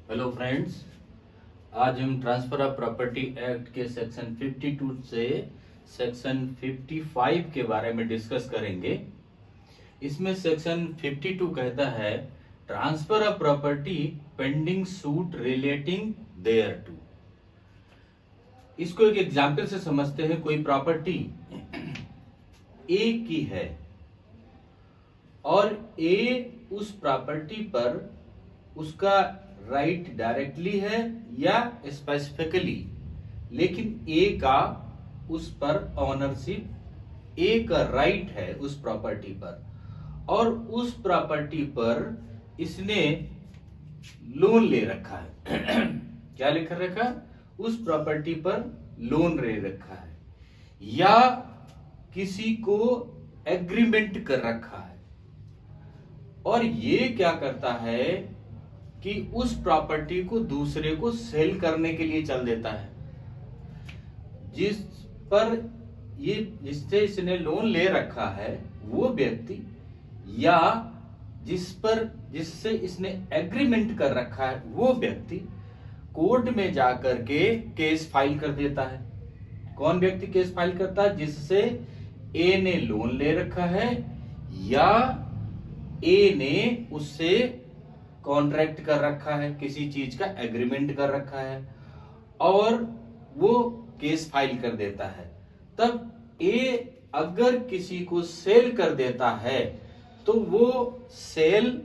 Hello friends, आज हम transfer of property act के सेक्शन 52 से सेक्शन 55 के बारे में डिस्कस करेंगे। इसमें सेक्शन 52 कहता है transfer of property pending suit relating thereto. इसको एक एग्जाम्पल से समझते हैं। कोई प्रॉपर्टी ए की है और ए उस प्रॉपर्टी पर उसका राइट डायरेक्टली है या स्पेसिफिकली, लेकिन ए का उस पर ऑनरशिप, ए का राइट है उस प्रॉपर्टी पर, और उस प्रॉपर्टी पर इसने लोन ले रखा है। क्या लिख रखा? उस प्रॉपर्टी पर लोन ले रखा है या किसी को एग्रीमेंट कर रखा है, और ये क्या करता है कि उस प्रॉपर्टी को दूसरे को सेल करने के लिए चल देता है। जिस पर ये जिससे इसने लोन ले रखा है वो व्यक्ति, या जिससे इसने एग्रीमेंट कर रखा है वो व्यक्ति कोर्ट में जाकर के केस फाइल कर देता है। कौन व्यक्ति केस फाइल करता है? जिससे ए ने लोन ले रखा है या ए ने उससे कॉन्ट्रैक्ट कर रखा है, किसी चीज का एग्रीमेंट कर रखा है, और वो केस फाइल कर देता है। तब ए अगर किसी को सेल कर देता है तो वो सेल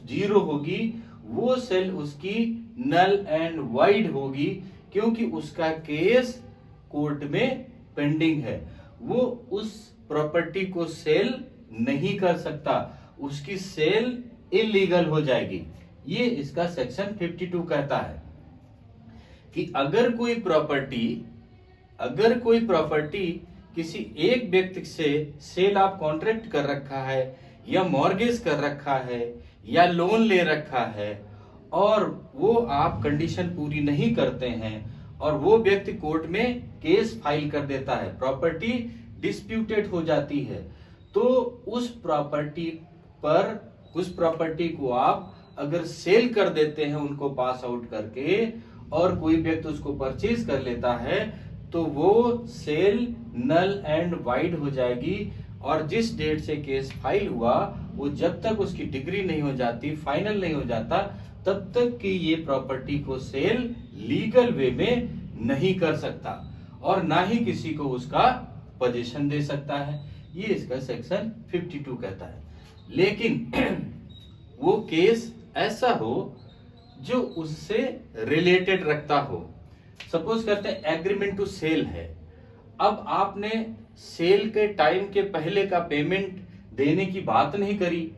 जीरो होगी, वो सेल उसकी नल एंड वाइड होगी, क्योंकि उसका केस कोर्ट में पेंडिंग है। वो उस प्रॉपर्टी को सेल नहीं कर सकता, उसकी सेल इलीगल हो जाएगी। ये इसका सेक्शन 52 कहता है कि अगर कोई प्रॉपर्टी किसी एक व्यक्ति से सेल आप कॉन्ट्रैक्ट कर रखा है या मॉर्गेज कर रखा है या लोन ले रखा है, और वो आप कंडीशन पूरी नहीं करते हैं और वो व्यक्ति कोर्ट में केस फाइल कर देता है, प्रॉपर्टी डिस्प्यूटेड हो जाती है, तो उस प्रॉपर्टी को आप अगर सेल कर देते हैं उनको पास आउट करके, और कोई व्यक्ति उसको परचेज कर लेता है, तो वो सेल नल एंड वाइड हो जाएगी। और जिस डेट से केस फाइल हुआ वो जब तक उसकी डिग्री नहीं हो जाती, फाइनल नहीं हो जाता, तब तक कि ये प्रॉपर्टी को सेल लीगल वे में नहीं कर सकता और ना ही किसी को उसका पोजीशन दे सकता है। ये इसका सेक्शन 52 कहता है। लेकिन वो केस ऐसा हो जो उससे रिलेटेड रखता हो। सपोज करते हैं एग्रीमेंट टू सेल है। अब आपने सेल के टाइम के पहले का पेमेंट देने की बात नहीं करी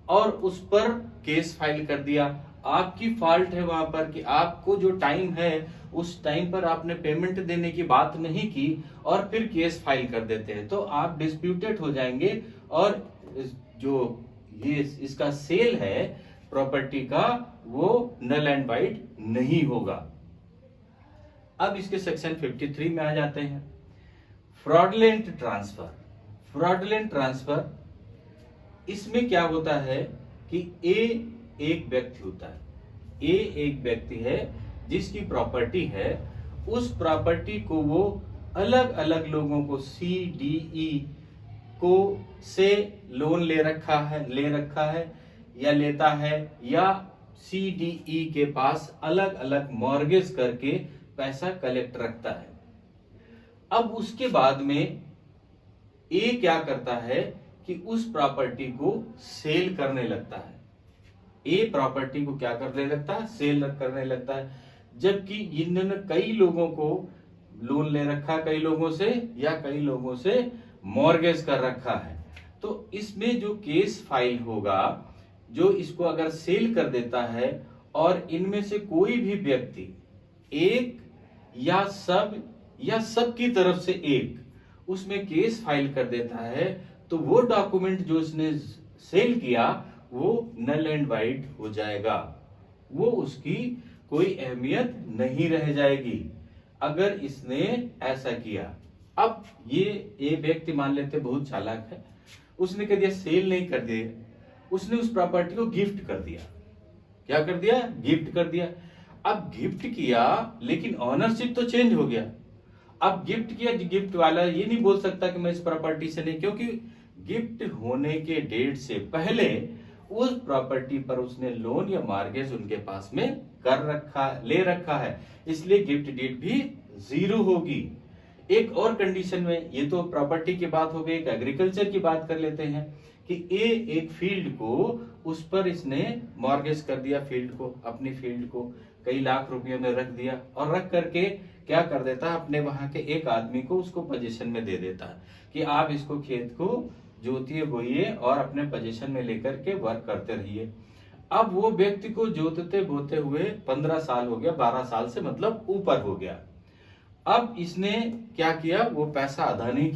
और उस पर केस फाइल कर दिया। आपकी फॉल्ट है वहां पर कि आपको जो टाइम है उस टाइम पर आपने पेमेंट देने की बात नहीं की और फिर केस फाइल कर देते हैं, तो आप डिस्प्यूटेड हो जाएंगे और जो ये इसका सेल है प्रॉपर्टी का वो नल एंड वाइड नहीं होगा। अब इसके सेक्शन 53 में आ जाते हैं। फ्रॉडलेंट ट्रांसफर, इसमें क्या होता है कि ए एक व्यक्ति होता है, ए एक व्यक्ति है जिसकी प्रॉपर्टी है, उस प्रॉपर्टी को वो अलग अलग लोगों को CDE को से लोन ले रखा है या लेता है, या CDE के पास अलग अलग मॉर्गेज करके पैसा कलेक्ट रखता है। अब उसके बाद में ए क्या करता है कि उस प्रॉपर्टी को सेल करने लगता है। ए प्रॉपर्टी को क्या करने लगता है? सेल करने लगता है, जबकि इन्होंने कई लोगों को लोन ले रखा, कई लोगों से मॉर्गेज कर रखा है। तो इसमें जो केस फाइल होगा, जो इसको अगर सेल कर देता है और इनमें से कोई भी व्यक्ति एक या सब की तरफ से एक उसमें केस फाइल कर देता है, तो वो डॉक्यूमेंट जो इसने सेल किया वो नल एंड वाइड हो जाएगा, वो उसकी कोई अहमियत नहीं रह जाएगी अगर इसने ऐसा किया। अब ये व्यक्ति मान लेते बहुत चालाक है, उसने कह दिया सेल नहीं कर दिया, उसने उस प्रॉपर्टी को गिफ्ट कर दिया। क्या कर दिया? गिफ्ट कर दिया। अब गिफ्ट किया लेकिन ऑनरशिप तो चेंज हो गया। अब गिफ्ट किया, गिफ्ट वाला ये नहीं बोल सकता कि मैं इस प्रॉपर्टी से नहीं, क्योंकि गिफ्ट होने के डेट से पहले उस प्रॉपर्टी पर उसने लोन या मार्गेज उनके पास में ले रखा है, इसलिए गिफ्ट डीड भी 0 होगी। एक और कंडीशन में, ये तो प्रॉपर्टी की बात हो गई, एक एग्रीकल्चर की बात कर लेते हैं कि ए एक फील्ड को, उस पर इसने मॉर्गेज कर दिया फील्ड को, अपनी फील्ड को कई लाख रुपयों में रख दिया, और रख करके क्या कर देता है, अपने वहां के एक आदमी को उसको पोजीशन में दे देता है कि आप इसको खेत को जोतिए बोइए और अपने पोजीशन में लेकर के वर्क करते रहिए। अब वो व्यक्ति को जोतते बोते हुए 15 साल हो गया, 12 साल से मतलब ऊपर हो गया। अब इसने क्या किया, वो पैसा अदा नहीं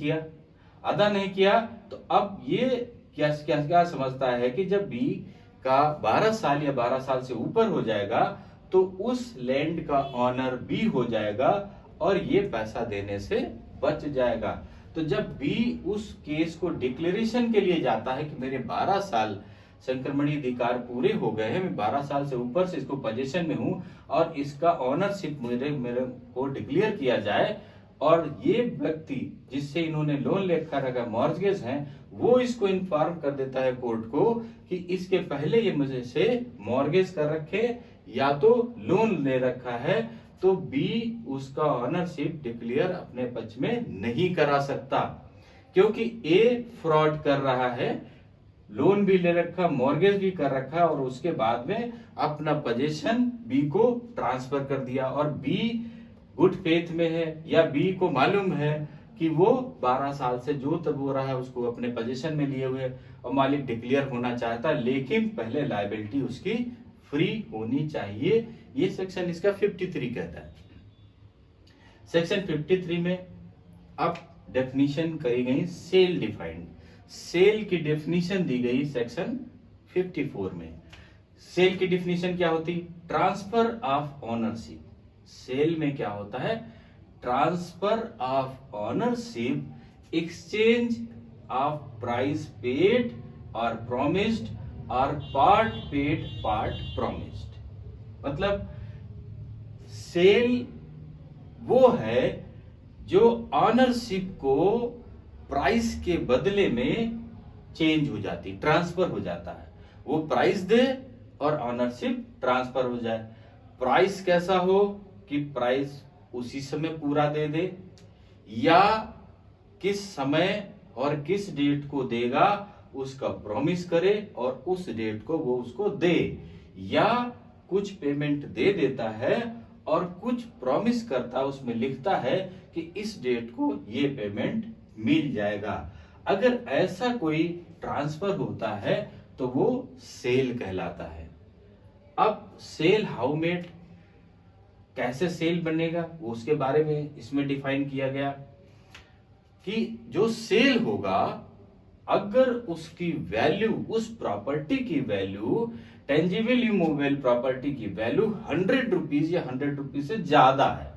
किया, तो अब ये क्या क्या क्या समझता है कि जब बी का 12 साल या 12 साल से ऊपर हो जाएगा तो उस लैंड का ऑनर बी हो जाएगा और ये पैसा देने से बच जाएगा। तो जब बी उस केस को डिक्लेरेशन के लिए जाता है कि मेरे 12 साल संक्रमणीय अधिकार पूरे हो गए हैं, मैं 12 साल से ऊपर से इसको पोजीशन में हूं और इसका ऑनरशिप मेरे को डिक्लेयर किया जाए, और ये व्यक्ति जिससे इन्होंने लोन लेकर रखा मॉर्गेज है, वो इसको इन्फॉर्म कर देता है कोर्ट को कि इसके पहले ये मुझे से मॉर्गेज कर रखे या तो लोन ले रखा है, तो बी उसका ऑनरशिप डिक्लेयर अपने पक्ष में नहीं करा सकता, क्योंकि ए फ्रॉड कर रहा है, लोन भी ले रखा, मॉर्गेज भी कर रखा, और उसके बाद में अपना पोजीशन बी को ट्रांसफर कर दिया, और बी गुड फेथ में है या बी को मालूम है कि वो 12 साल से जो तब हो रहा है उसको अपने पोजीशन में लिए हुए और मालिक डिक्लेयर होना चाहता, लेकिन पहले लायबिलिटी उसकी फ्री होनी चाहिए। ये सेक्शन इसका 53 कहता है। सेक्शन 53 में अब डेफिनेशन करी गई सेल डिफाइंड, सेल की डेफिनेशन दी गई सेक्शन 54 में। सेल की डेफिनेशन क्या होती, ट्रांसफर ऑफ ऑनरशिप। सेल में क्या होता है, transfer of ownership, exchange of price paid और प्रोमिस्ड और पार्ट पेड पार्ट प्रोमिस्ड। मतलब सेल वो है जो ऑनरशिप को प्राइस के बदले में चेंज हो जाती, ट्रांसफर हो जाता है। वो प्राइस दे और ऑनरशिप ट्रांसफर हो जाए। प्राइस कैसा हो कि प्राइस उसी समय पूरा दे दे, या किस समय और किस डेट को देगा उसका प्रॉमिस करे और उस डेट को वो उसको दे, या कुछ पेमेंट दे देता है और कुछ प्रॉमिस करता, उसमें लिखता है कि इस डेट को ये पेमेंट मिल जाएगा। अगर ऐसा कोई ट्रांसफर होता है तो वो सेल कहलाता है। अब सेल हाउ मेड, कैसे सेल बनेगा, वो उसके बारे में इसमें डिफाइन किया गया कि जो सेल होगा, अगर उसकी वैल्यू, उस प्रॉपर्टी की वैल्यू, टेंजिबल इमूवेबल प्रॉपर्टी की वैल्यू 100 रुपीज या 100 रुपीज से ज्यादा है,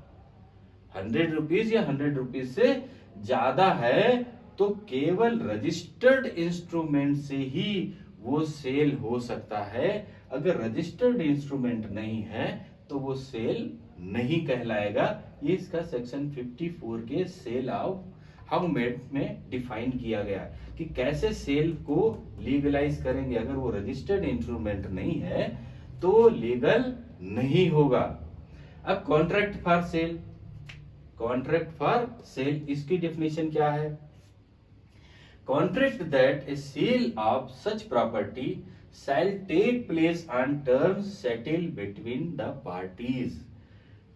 100 रुपीज या 100 रुपीज से ज्यादा है, तो केवल रजिस्टर्ड इंस्ट्रूमेंट से ही वो सेल हो सकता है। अगर रजिस्टर्ड इंस्ट्रूमेंट नहीं है तो वो सेल नहीं कहलाएगा। ये इसका सेक्शन 54 के सेल ऑफ हाउ मेड में डिफाइन किया गया कि कैसे सेल को लीगलाइज करेंगे। अगर वो रजिस्टर्ड इंस्ट्रूमेंट नहीं है तो लीगल नहीं होगा। अब contract for sale, contract for sale इसकी डेफिनेशन क्या है, contract that a sale of such property shall take place on terms settled between the parties।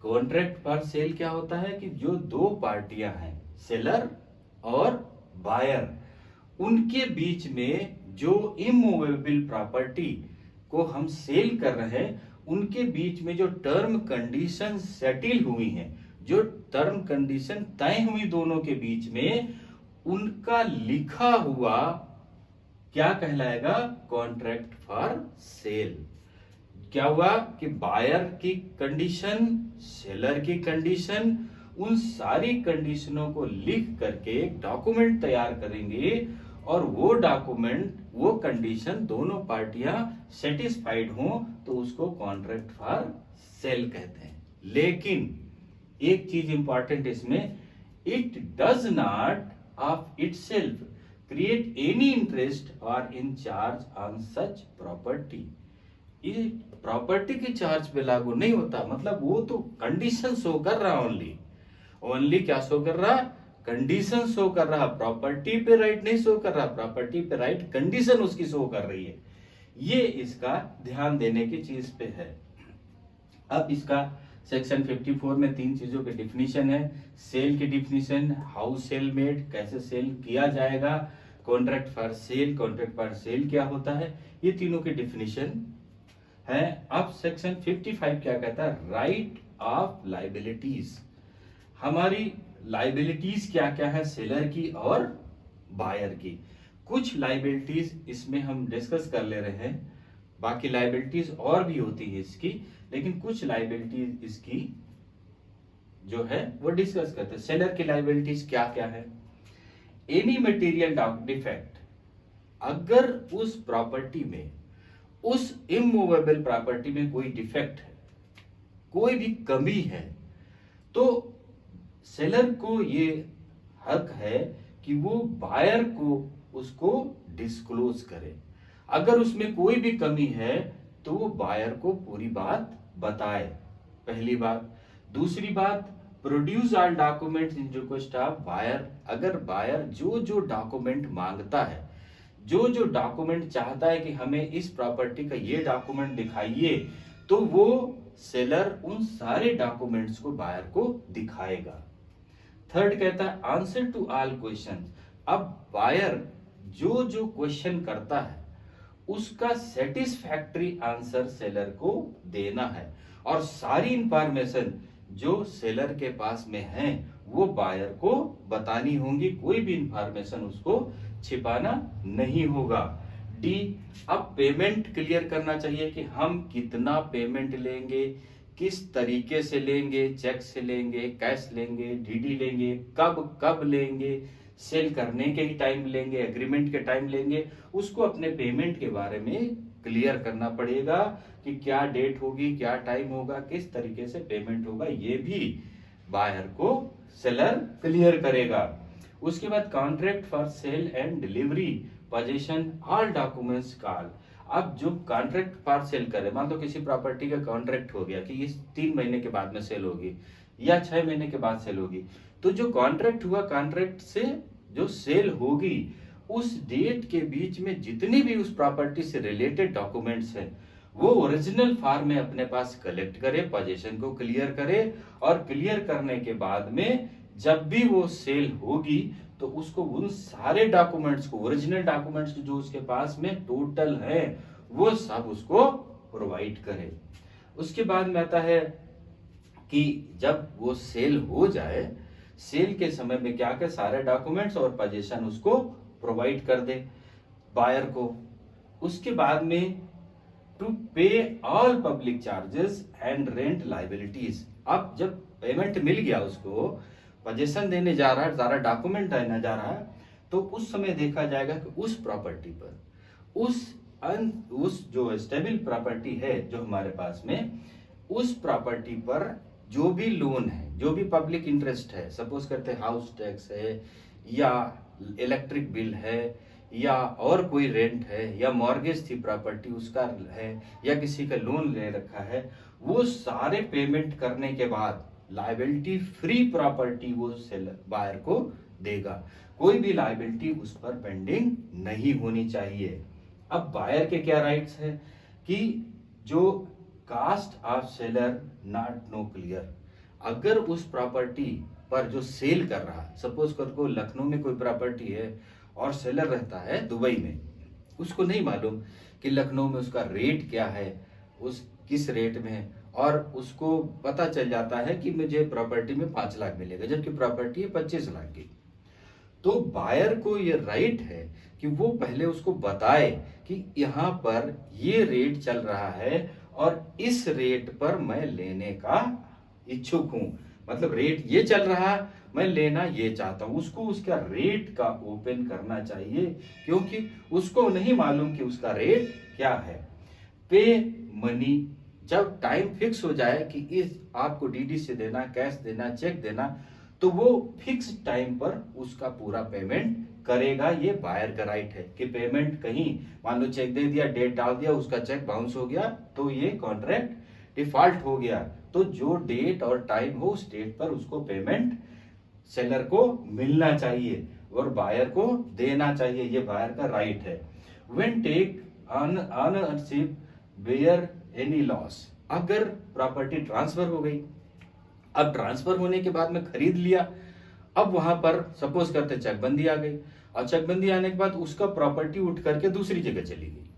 Contract for sale क्या होता है कि जो दो पार्टियां हैं, सेलर और बायर, उनके बीच में जो इमूवेबल प्रॉपर्टी को हम सेल कर रहे हैं, उनके बीच में जो टर्म कंडीशन सेटल हुई हैं, जो टर्म कंडीशन तय हुई दोनों के बीच में, उनका लिखा हुआ क्या कहलाएगा, कॉन्ट्रैक्ट फॉर सेल। क्या हुआ कि बायर की कंडीशन, सेलर की कंडीशन, उन सारी कंडीशनों को लिख करके एक डॉक्यूमेंट तैयार करेंगे, और वो डॉक्यूमेंट, वो कंडीशन दोनों पार्टियां सेटिस्फाइड हो तो उसको कॉन्ट्रैक्ट फॉर सेल कहते हैं। लेकिन एक चीज इंपॉर्टेंट इसमें, it does not of itself create any interest और in charge on such property. ये प्रॉपर्टी के चार्ज पे लागू नहीं होता, मतलब वो तो कंडीशन शो कर रहा, ओनली क्या शो कर रहा, कंडीशन शो कर रहा, प्रॉपर्टी पे राइट नहीं शो कर रहा, प्रॉपर्टी पे राइट कंडीशन उसकी शो कर रही है। ये इसका ध्यान देने की चीज पे है। अब इसका सेक्शन 54 में 3 चीजों के डिफिनीशन है। सेल की डिफिनीशन, हाउ सेल मेड, कैसे सेल किया जाएगा, contract for sale, contract for sale क्या होता है, ये तीनों के डिफिनीशन है। अब सेक्शन 55 क्या कहता है, राइट ऑफ लाइबिलिटीज। हमारी लाइबिलिटीज क्या क्या है सेलर की और बायर की। कुछ लाइबिलिटीज इसमें हम डिस्कस कर ले रहे हैं, बाकी लाइबिलिटीज और भी होती है इसकी, लेकिन कुछ लाइबिलिटीज इसकी जो है वो डिस्कस करते हैं। सेलर की लाइबिलिटीज क्या क्या है, एनी मटेरियल डिफेक्ट, अगर उस प्रॉपर्टी में, उस इमूवेबल प्रॉपर्टी में कोई डिफेक्ट है, कोई भी कमी है, तो सेलर को ये हक है कि वो बायर को उसको डिस्क्लोज करे। अगर उसमें कोई भी कमी है तो वो बायर को पूरी बात बताए, पहली बात। दूसरी बात, produce all documents in request of buyer. अगर बायर जो जो डॉक्यूमेंट मांगता है, जो जो डॉक्यूमेंट चाहता है कि हमें इस प्रॉपर्टी का ये डॉक्यूमेंट दिखाइए, तो वो सेलर उन सारे डॉक्यूमेंट्स को बायर को दिखाएगा। थर्ड कहता है आंसर टू ऑल क्वेश्चन। अब बायर जो जो क्वेश्चन करता है उसका सेटिस्फैक्टरी आंसर सेलर को देना है, और सारी इंफॉर्मेशन जो सेलर के पास में है वो बायर को बतानी होंगी, कोई भी इंफॉर्मेशन उसको छिपाना नहीं होगा। डी, अब पेमेंट क्लियर करना चाहिए कि हम कितना पेमेंट लेंगे, किस तरीके से लेंगे, चेक से लेंगे, कैश लेंगे, डीडी लेंगे, कब कब लेंगे, सेल करने के ही टाइम लेंगे, एग्रीमेंट के टाइम लेंगे, उसको अपने पेमेंट के बारे में क्लियर करना पड़ेगा कि क्या डेट होगी, क्या टाइम होगा, किस तरीके से पेमेंट होगा, ये भी बायर को सेलर क्लियर करेगा। उसके बाद contract for sale and delivery, position, all documents call. अब जो कॉन्ट्रैक्ट फॉर सेल करे, मान लो किसी प्रॉपर्टी का कॉन्ट्रैक्ट हो गया कि इस 3 महीने के बाद में सेल होगी या 6 महीने के बाद सेल होगी, तो जो कॉन्ट्रैक्ट हुआ, कॉन्ट्रैक्ट से जो सेल होगी उस डेट के बीच में जितनी भी उस प्रॉपर्टी से रिलेटेड डॉक्यूमेंट्स हैं वो ओरिजिनल फॉर्म में अपने पास कलेक्ट करे, पोजीशन को क्लियर करे, और क्लियर करने के बाद में जब भी वो सेल होगी तो उसको उन सारे डॉक्यूमेंट्स को, ओरिजिनल डॉक्यूमेंट्स जो उसके पास में टोटल है, वो सब उसको प्रोवाइड करे। उसके बाद में आता है कि जब वो सेल हो जाए, सेल के समय में क्या कर सारे डॉक्यूमेंट्स और पोजीशन उसको प्रोवाइड कर दे बायर को। उसके बाद में टू पे all public charges and rent liabilities. अब जब पेमेंट मिल गया, उसको पोजीशन देने जा रहा है, सारा डॉक्यूमेंट देने जा रहा है, तो उस समय देखा जाएगा कि उस प्रॉपर्टी पर, उस जो स्टेबल प्रॉपर्टी है जो हमारे पास में, उस प्रॉपर्टी पर जो भी लोन है, जो भी पब्लिक इंटरेस्ट है, सपोज करते हैं हाउस टैक्स है या इलेक्ट्रिक बिल है या और कोई रेंट है या मॉर्गेज थी प्रॉपर्टी उसका है या किसी का लोन ले रखा है, वो सारे पेमेंट करने के बाद लायबिलिटी फ्री प्रॉपर्टी वो सेलर बायर को देगा। कोई भी लायबिलिटी उस पर पेंडिंग नहीं होनी चाहिए। अब बायर के क्या राइट्स है कि जो cost of seller not no clear, अगर उस प्रॉपर्टी पर जो सेल कर रहा है, सपोज कर को लखनऊ में कोई प्रॉपर्टी है और सेलर रहता है दुबई में, उसको नहीं मालूम कि लखनऊ में उसका रेट क्या है, उस किस रेट में है, और उसको पता चल जाता है कि मुझे प्रॉपर्टी में 5 लाख मिलेगा जबकि प्रॉपर्टी है 25 लाख की, तो बायर को ये राइट है कि वो पहले उसको बताए कि यहाँ पर ये रेट चल रहा है और इस रेट पर मैं लेने का इच्छुक हूं, मतलब रेट ये चल रहा है, मैं लेना ये चाहता हूं। उसको उसका रेट का ओपन करना चाहिए क्योंकि उसको नहीं मालूम कि उसका रेट क्या है। पे मनी जब टाइम फिक्स हो जाए कि इस आपको डीडी से देना, कैश देना, चेक देना, तो वो फिक्स टाइम पर उसका पूरा पेमेंट करेगा। ये बायर का राइट है कि पेमेंट कहीं मान लो चेक दे दिया, डेट डाल दिया, उसका चेक बाउंस हो गया तो ये कॉन्ट्रैक्ट डिफॉल्ट हो गया। तो जो डेट और टाइम हो उस डेट पर उसको पेमेंट सेलर को मिलना चाहिए और बायर को देना चाहिए। ये बायर का राइट है। When take ownership bear any loss, अगर प्रॉपर्टी ट्रांसफर हो गई, अब ट्रांसफर होने के बाद में खरीद लिया, अब वहां पर सपोज करते चकबंदी आ गई और चकबंदी आने के बाद उसका प्रॉपर्टी उठ करके दूसरी जगह चली गई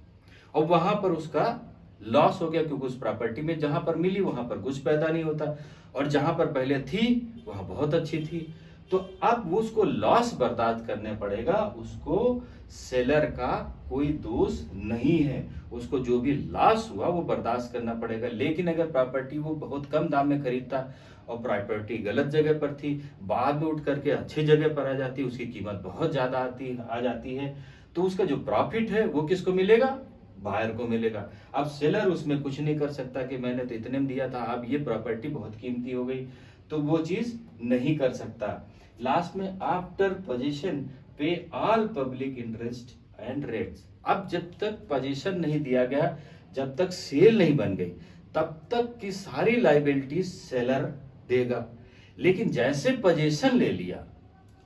और वहां पर उसका लॉस हो गया, क्योंकि उस प्रॉपर्टी में जहां पर मिली वहां पर कुछ पैदा नहीं होता और जहां पर पहले थी वहां बहुत अच्छी थी। तो अब उसको लॉस बर्दाश्त करने पड़ेगा, उसको सेलर का कोई दोष नहीं है, उसको जो भी लॉस हुआ वो बर्दाश्त करना पड़ेगा। लेकिन अगर प्रॉपर्टी वो बहुत कम दाम में खरीदता और प्रॉपर्टी गलत जगह पर थी, बाद में उठ करके अच्छी जगह पर आ जाती, उसकी कीमत बहुत ज्यादा आ जाती है, तो उसका जो प्रॉफिट है वो किसको मिलेगा? बायर को मिलेगा। अब सेलर उसमें कुछ नहीं कर सकता कि मैंने तो इतने में दिया था, अब ये प्रॉपर्टी बहुत कीमती हो गई, तो वो चीज नहीं कर सकता। लास्ट में आफ्टर पोजीशन पे all public interest and rates. अब जब तक पोजीशन नहीं दिया गया, जब तक सेल नहीं बन गई, तब तक की सारी लाइबिलिटी सेलर देगा। लेकिन जैसे पोजीशन ले लिया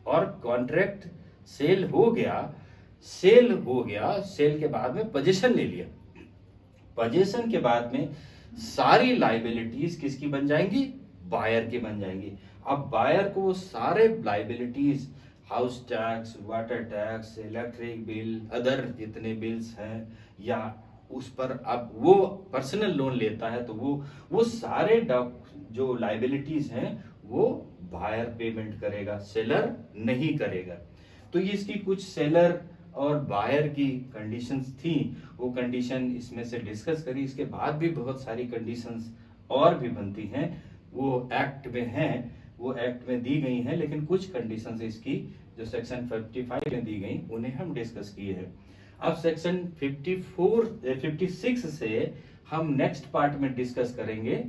और कॉन्ट्रैक्ट सेल हो गया, सेल के बाद में पोजीशन ले लिया, पोजीशन के बाद में सारी लाइबिलिटीज किसकी बन जाएंगी? बायर की बन जाएंगी। अब बायर को वो सारे liabilities, house tax, water tax, electric bill, other जितने बिल्स हैं, या उस पर अब वो पर्सनल लोन लेता है तो वो सारे जो लाइबिलिटीज हैं वो बायर पेमेंट करेगा, सेलर नहीं करेगा। तो ये इसकी कुछ सेलर और बायर की कंडीशंस थी, वो कंडीशन इसमें से डिस्कस करी। इसके बाद भी बहुत सारी कंडीशंस और भी बनती हैं, वो एक्ट में हैं, वो एक्ट में दी गई हैं, लेकिन कुछ कंडीशंस इसकी जो सेक्शन 55 में दी गई उन्हें हम डिस्कस किए हैं। अब सेक्शन 56 से हम नेक्स्ट पार्ट में डिस्कस करेंगे।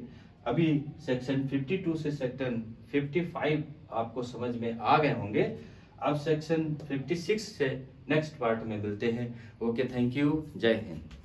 अभी सेक्शन 52 से सेक्शन 55 आपको समझ में आ गए होंगे। अब सेक्शन 56 से नेक्स्ट पार्ट में मिलते हैं। ओके, थैंक यू, जय हिंद।